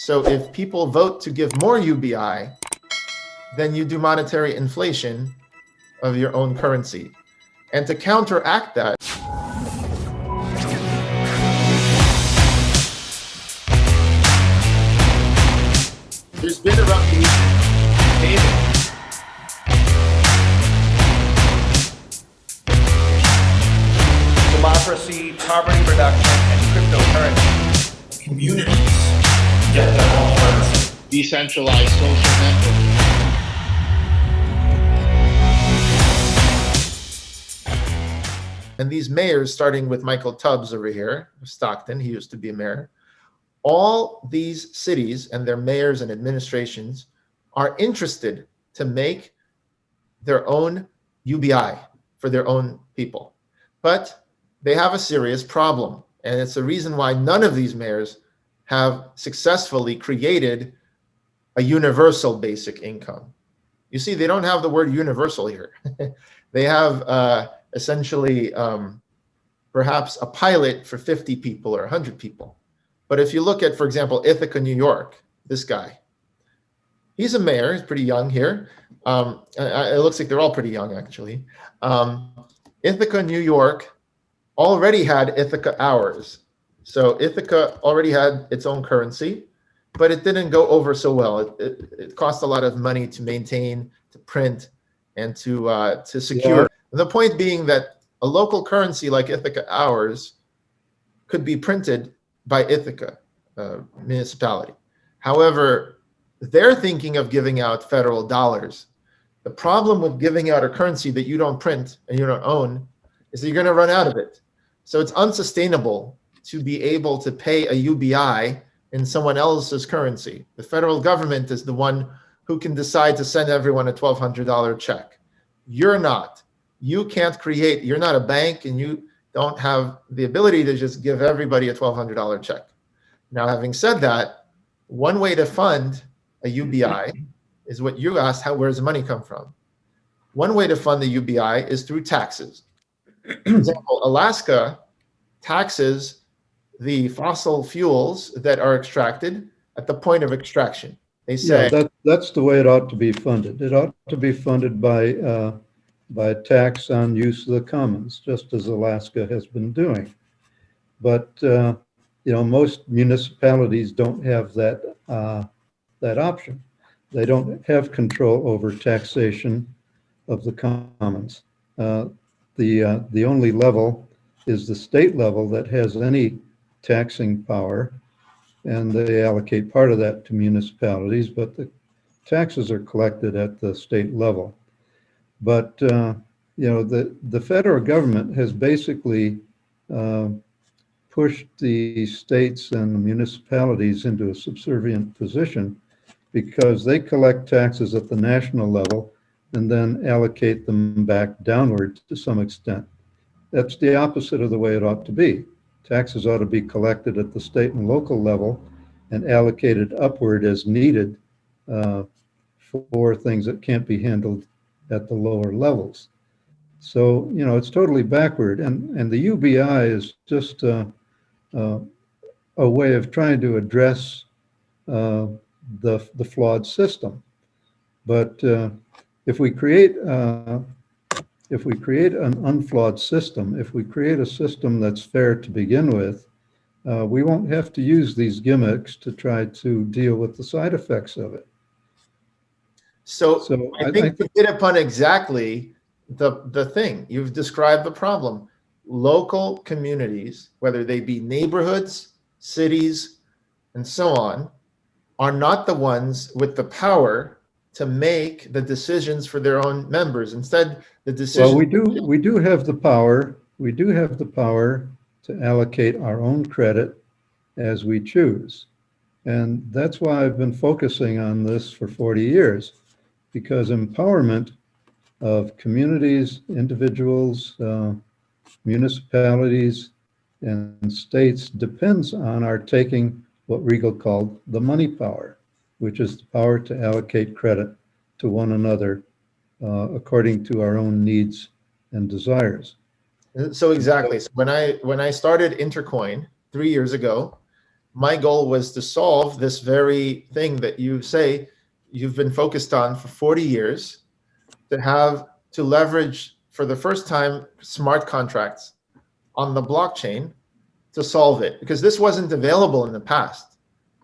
So if people vote to give more UBI, then you do monetary inflation of your own currency. And to counteract that, there's been a revolution. Democracy, poverty reduction, and cryptocurrency. Communities get their own currency. Decentralized social networks. And these mayors, starting with Michael Tubbs over here, of Stockton, he used to be a mayor. All these cities and their mayors and administrations are interested to make their own UBI for their own people. But they have a serious problem. And it's the reason why none of these mayors have successfully created a universal basic income. You see, they don't have the word universal here. They have essentially perhaps a pilot for 50 people or 100 people. But if you look at, for example, Ithaca, New York, this guy, he's a mayor, he's pretty young here. It looks like they're all pretty young, actually. Ithaca, New York already had Ithaca hours. So Ithaca already had its own currency, but it didn't go over so well. It cost a lot of money to maintain, to print, and to secure. Yeah. The point being that a local currency like Ithaca hours could be printed by Ithaca municipality. However, they're thinking of giving out federal dollars. The problem with giving out a currency that you don't print and you don't own is that you're going to run out of it. So it's unsustainable to be able to pay a UBI in someone else's currency. The federal government is the one who can decide to send everyone a $1,200 check. You're not. You can't create, you're not a bank, and you don't have the ability to just give everybody a $1,200 check. Now, having said that, one way to fund a UBI is what you asked, where does the money come from? One way to fund the UBI is through taxes. For example, Alaska taxes the fossil fuels that are extracted at the point of extraction. They say that's the way it ought to be funded. It ought to be funded by tax on use of the commons, just as Alaska has been doing. But most municipalities don't have that option. They don't have control over taxation of the commons. The only level is the state level that has any taxing power, and they allocate part of that to municipalities, but the taxes are collected at the state level. But the federal government has basically pushed the states and the municipalities into a subservient position because they collect taxes at the national level and then allocate them back downward to some extent. That's the opposite of the way it ought to be. Taxes ought to be collected at the state and local level and allocated upward as needed for things that can't be handled at the lower levels. So, it's totally backward. And the UBI is just a way of trying to address the flawed system. But if we create an unflawed system, if we create a system that's fair to begin with, we won't have to use these gimmicks to try to deal with the side effects of it. So I think you hit upon exactly the thing. You've described the problem. Local communities, whether they be neighborhoods, cities, and so on, are not the ones with the power to make the decisions for their own members. Instead, the decision. Well, we do have the power. We do have the power to allocate our own credit as we choose. And that's why I've been focusing on this for 40 years, because empowerment of communities, individuals, municipalities, and states depends on our taking what Regal called the money power, which is the power to allocate credit to one another according to our own needs and desires. So exactly. So when I started Intercoin 3 years ago, my goal was to solve this very thing that you say you've been focused on for 40 years, to leverage for the first time smart contracts on the blockchain to solve it, because this wasn't available in the past.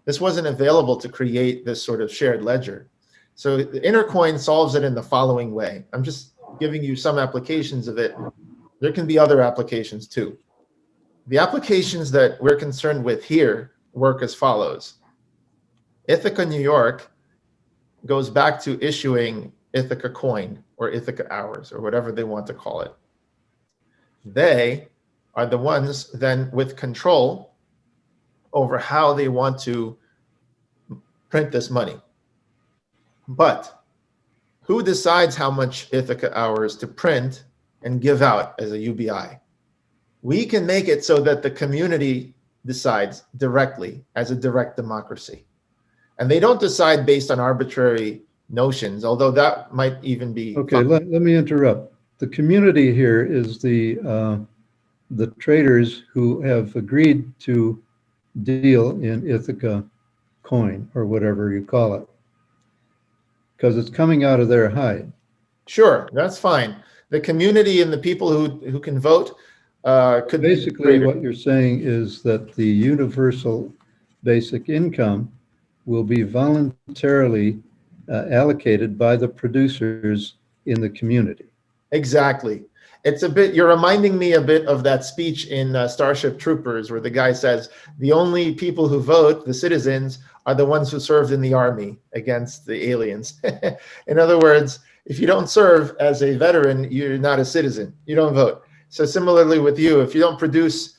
This wasn't available to create this sort of shared ledger. So the Intercoin solves it in the following way. I'm just giving you some applications of it. There can be other applications too. The applications that we're concerned with here work as follows. Ithaca, New York goes back to issuing Ithaca coin or Ithaca hours or whatever they want to call it. They are the ones then with control over how they want to print this money. But who decides how much Ithaca hours to print and give out as a UBI? We can make it so that the community decides directly as a direct democracy. And they don't decide based on arbitrary notions, although that might even be. Okay, let me interrupt. The community here is the traders who have agreed to deal in Ithaca coin or whatever you call it, because it's coming out of their hide. Sure, that's fine. The community and the people who can vote could basically what you're saying is that the universal basic income will be voluntarily allocated by the producers in the community. Exactly. It's a bit, you're reminding me a bit of that speech in Starship Troopers where the guy says, the only people who vote, the citizens, are the ones who served in the army against the aliens. In other words, if you don't serve as a veteran, you're not a citizen. You don't vote. So similarly with you, if you don't produce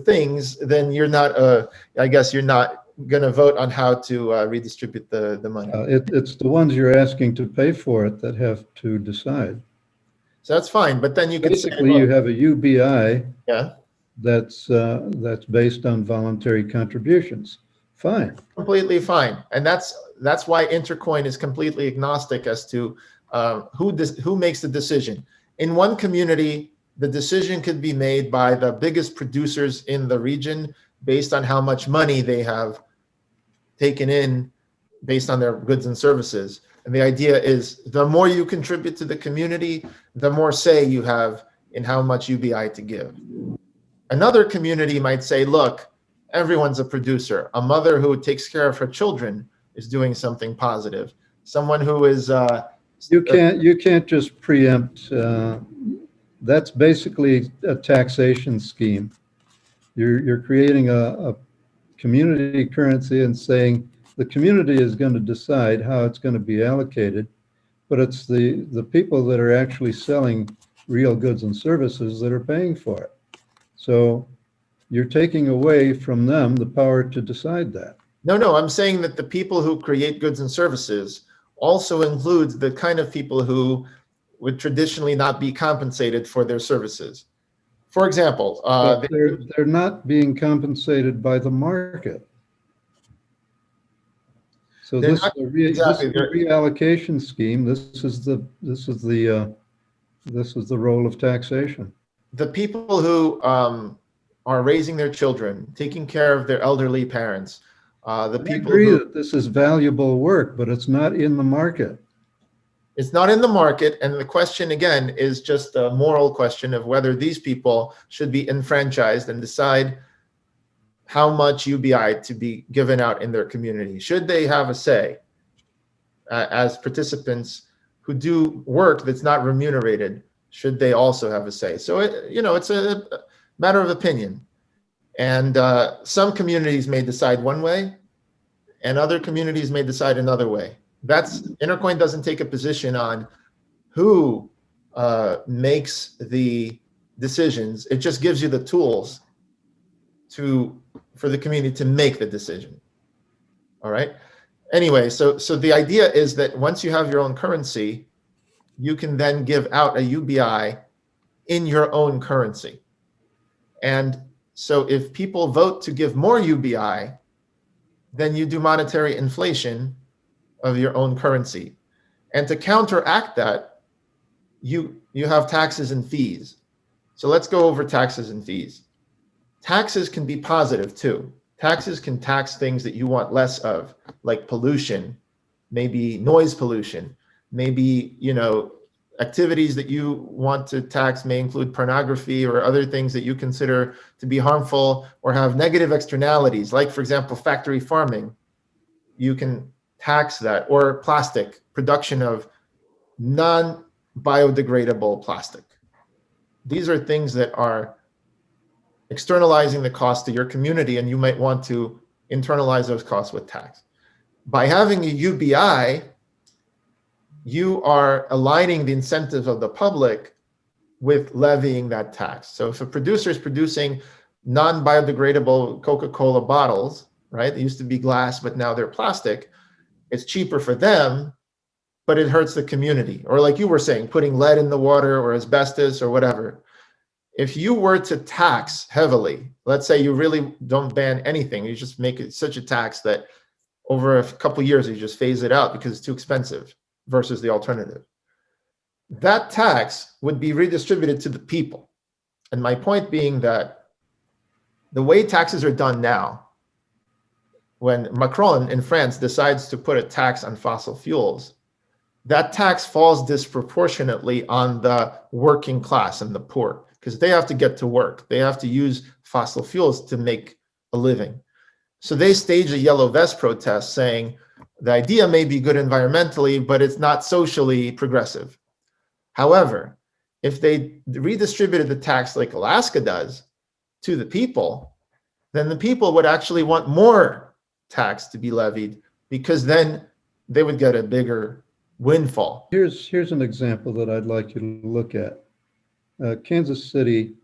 things, then you're not, I guess you're not going to vote on how to redistribute the money. It's the ones you're asking to pay for it that have to decide. So that's fine, but then you can basically say, you have a UBI yeah, that's based on voluntary contributions. Fine, completely fine, and that's why Intercoin is completely agnostic as to who makes the decision. In one community, the decision could be made by the biggest producers in the region based on how much money they have taken in based on their goods and services. And the idea is the more you contribute to the community, the more say you have in how much UBI to give. Another community might say, look, everyone's a producer. A mother who takes care of her children is doing something positive. Someone who is you can't just preempt. That's basically a taxation scheme. You're creating a community currency and saying the community is going to decide how it's going to be allocated, but it's the people that are actually selling real goods and services that are paying for it. So you're taking away from them the power to decide that. No, I'm saying that the people who create goods and services also includes the kind of people who would traditionally not be compensated for their services. For example, they're not being compensated by the market. So this is a reallocation scheme. This is the role of taxation. The people who are raising their children, taking care of their elderly parents, the people agree that this is valuable work, but it's not in the market. It's not in the market, and the question again is just a moral question of whether these people should be enfranchised and decide how much UBI to be given out in their community. Should they have a say as participants who do work that's not remunerated? Should they also have a say? So it's a matter of opinion, and some communities may decide one way, and other communities may decide another way. Intercoin doesn't take a position on who makes the decisions. It just gives you the tools for the community to make the decision. All right. Anyway, so the idea is that once you have your own currency, you can then give out a UBI in your own currency. And so if people vote to give more UBI, then you do monetary inflation of your own currency. And to counteract that, you have taxes and fees. So let's go over taxes and fees. Taxes can be positive too. Taxes can tax things that you want less of, like pollution, maybe noise pollution, maybe, activities that you want to tax may include pornography or other things that you consider to be harmful or have negative externalities, like, for example, factory farming. You can tax that, or plastic, production of non-biodegradable plastic. These are things that are externalizing the cost to your community, and you might want to internalize those costs with tax. By having a UBI, you are aligning the incentives of the public with levying that tax. So if a producer is producing non-biodegradable Coca-Cola bottles, right? They used to be glass, but now they're plastic. It's cheaper for them, but it hurts the community. Or like you were saying, putting lead in the water or asbestos or whatever. If you were to tax heavily, let's say you really don't ban anything, you just make it such a tax that over a couple of years, you just phase it out because it's too expensive versus the alternative. That tax would be redistributed to the people. And my point being that the way taxes are done now, when Macron in France decides to put a tax on fossil fuels, that tax falls disproportionately on the working class and the poor, because they have to get to work. They have to use fossil fuels to make a living. So they stage a yellow vest protest saying the idea may be good environmentally, but it's not socially progressive. However, if they redistributed the tax like Alaska does to the people, then the people would actually want more tax to be levied, because then they would get a bigger windfall. Here's an example that I'd like you to look at. Kansas City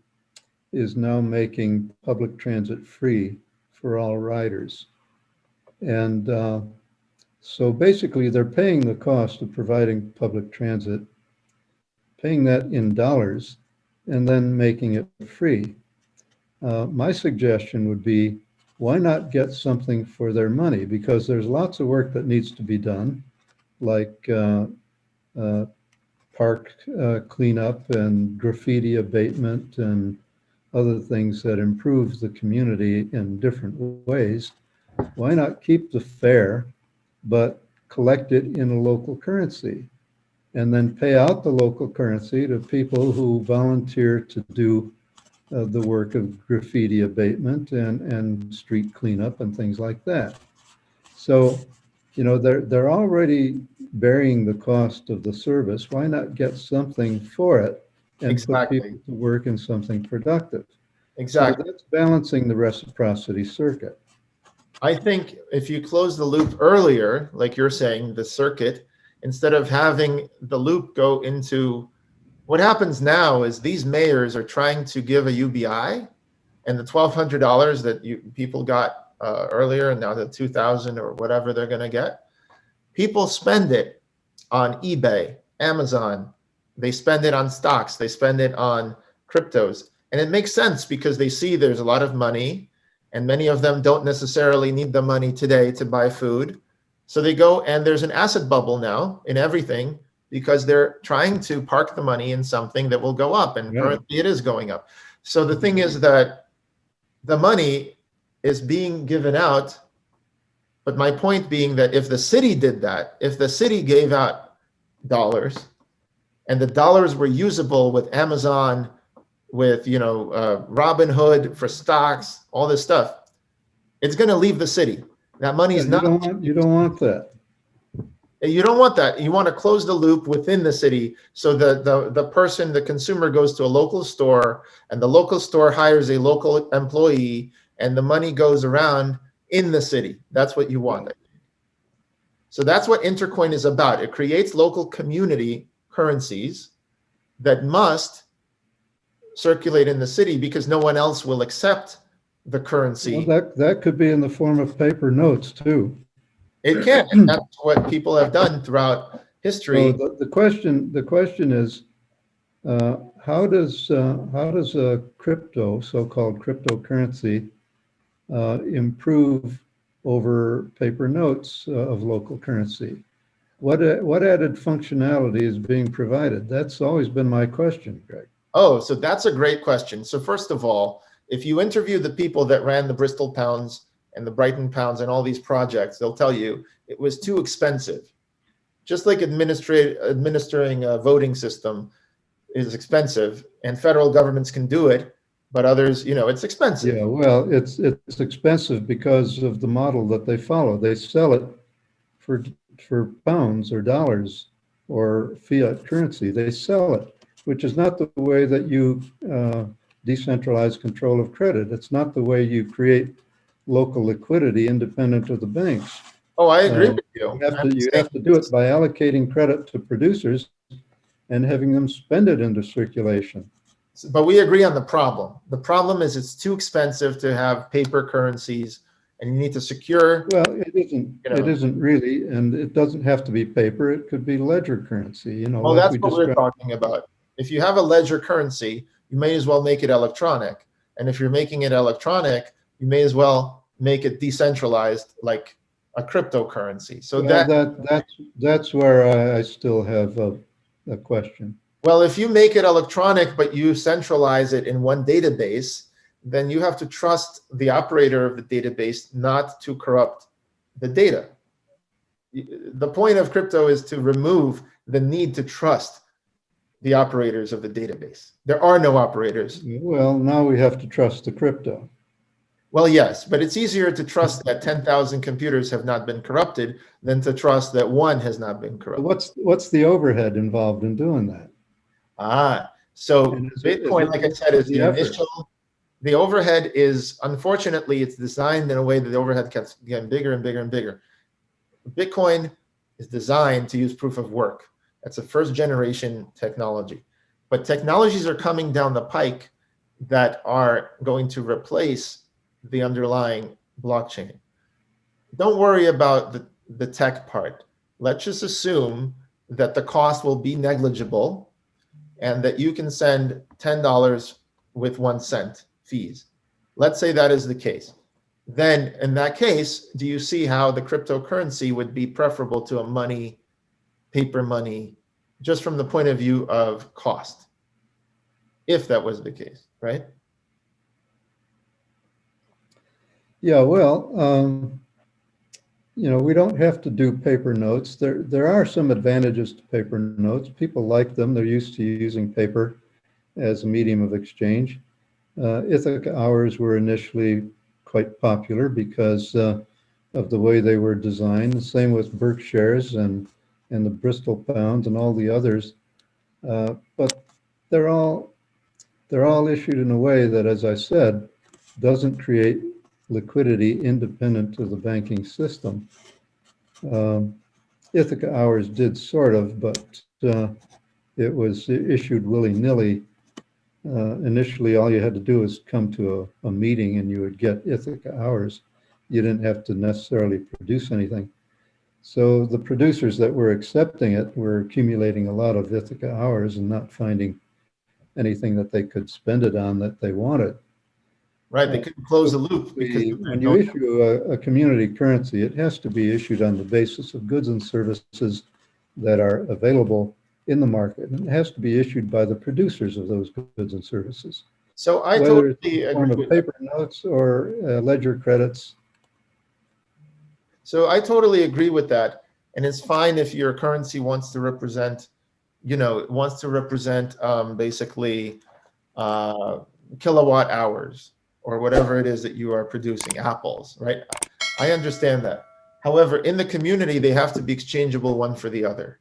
is now making public transit free for all riders. And so basically they're paying the cost of providing public transit, paying that in dollars, and then making it free. My suggestion would be, why not get something for their money? Because there's lots of work that needs to be done, like park cleanup and graffiti abatement and other things that improve the community in different ways. Why not keep the fare, but collect it in a local currency, and then pay out the local currency to people who volunteer to do the work of graffiti abatement and street cleanup and things like that. So, they're already bearing the cost of the service. Why not get something for it and Exactly. put people to work in something productive? Exactly. So that's balancing the reciprocity circuit. I think if you close the loop earlier, like you're saying, the circuit, instead of having the loop go into, what happens now is these mayors are trying to give a UBI, and the $1,200 that people got earlier, and now the $2,000 or whatever they're going to get, people spend it on eBay, Amazon, they spend it on stocks, they spend it on cryptos. And it makes sense because they see there's a lot of money, and many of them don't necessarily need the money today to buy food. So they go, and there's an asset bubble now in everything, because they're trying to park the money in something that will go up, and currently it is going up. So the thing is that the money is being given out, but my point being that if the city did that, if the city gave out dollars, and the dollars were usable with Amazon, with Robinhood for stocks, all this stuff, it's going to leave the city. That money is not. You don't want that. You don't want that. You want to close the loop within the city, so the consumer goes to a local store, and the local store hires a local employee, and the money goes around in the city. That's what you want. So that's what Intercoin is about. It creates local community currencies that must circulate in the city, because no one else will accept the currency. Well, that could be in the form of paper notes too. It can, and that's what people have done throughout history. So the question is, how does a so-called cryptocurrency, improve over paper notes of local currency? What added functionality is being provided? That's always been my question, Greg. Oh, so that's a great question. So first of all, if you interview the people that ran the Bristol Pounds and the Brighton pounds and all these projects, they'll tell you it was too expensive. Just like administering a voting system is expensive, and federal governments can do it, but others, it's expensive. Yeah, well, it's expensive because of the model that they follow. They sell it for pounds or dollars or fiat currency. They sell it, which is not the way that you decentralize control of credit. It's not the way you create local liquidity independent of the banks. Oh, I agree with you. You have to do it by allocating credit to producers and having them spend it into circulation. But we agree on the problem. The problem is it's too expensive to have paper currencies, and you need to secure. Well, it isn't. It isn't really, and it doesn't have to be paper. It could be ledger currency. Well, like that's what we're talking about. If you have a ledger currency, you may as well make it electronic. And if you're making it electronic, you may as well make it decentralized, like a cryptocurrency. So that's where I still have a question. Well, if you make it electronic, but you centralize it in one database, then you have to trust the operator of the database not to corrupt the data. The point of crypto is to remove the need to trust the operators of the database. There are no operators. Well, now we have to trust the crypto. Well, yes, but it's easier to trust that 10,000 computers have not been corrupted than to trust that one has not been corrupted. What's the overhead involved in doing that? So Bitcoin, like I said, is the initial. The overhead is, unfortunately, it's designed in a way that the overhead gets getting bigger and bigger and bigger. Bitcoin is designed to use proof of work. That's a first generation technology. But technologies are coming down the pike that are going to replace the underlying blockchain. Don't worry about the tech part. Let's just assume that the cost will be negligible and that you can send $10 with 1 cent fees. Let's say that is the case. Then in that case, do you see how the cryptocurrency would be preferable to a money, paper money, just from the point of view of cost? If that was the case, right? Yeah, well, we don't have to do paper notes. There are some advantages to paper notes. People like them. They're used to using paper as a medium of exchange. Ithaca hours were initially quite popular because of the way they were designed. The same with Berkshires and the Bristol pounds and all the others. But they're all issued in a way that, as I said, doesn't create liquidity independent of the banking system. Ithaca hours did sort of, but it was issued willy-nilly. Initially, all you had to do was come to a meeting and you would get Ithaca hours. You didn't have to necessarily produce anything. So the producers that were accepting it were accumulating a lot of Ithaca hours and not finding anything that they could spend it on that they wanted. Right, they couldn't close the loop. When you issue a community currency, it has to be issued on the basis of goods and services that are available in the market. And it has to be issued by the producers of those goods and services. So I whether totally it's in the agree form of with paper notes or ledger credits. So I totally agree with that. And it's fine if your currency wants to represent, basically kilowatt hours or whatever it is that you are producing, apples, right? I understand that. However, in the community, they have to be exchangeable one for the other.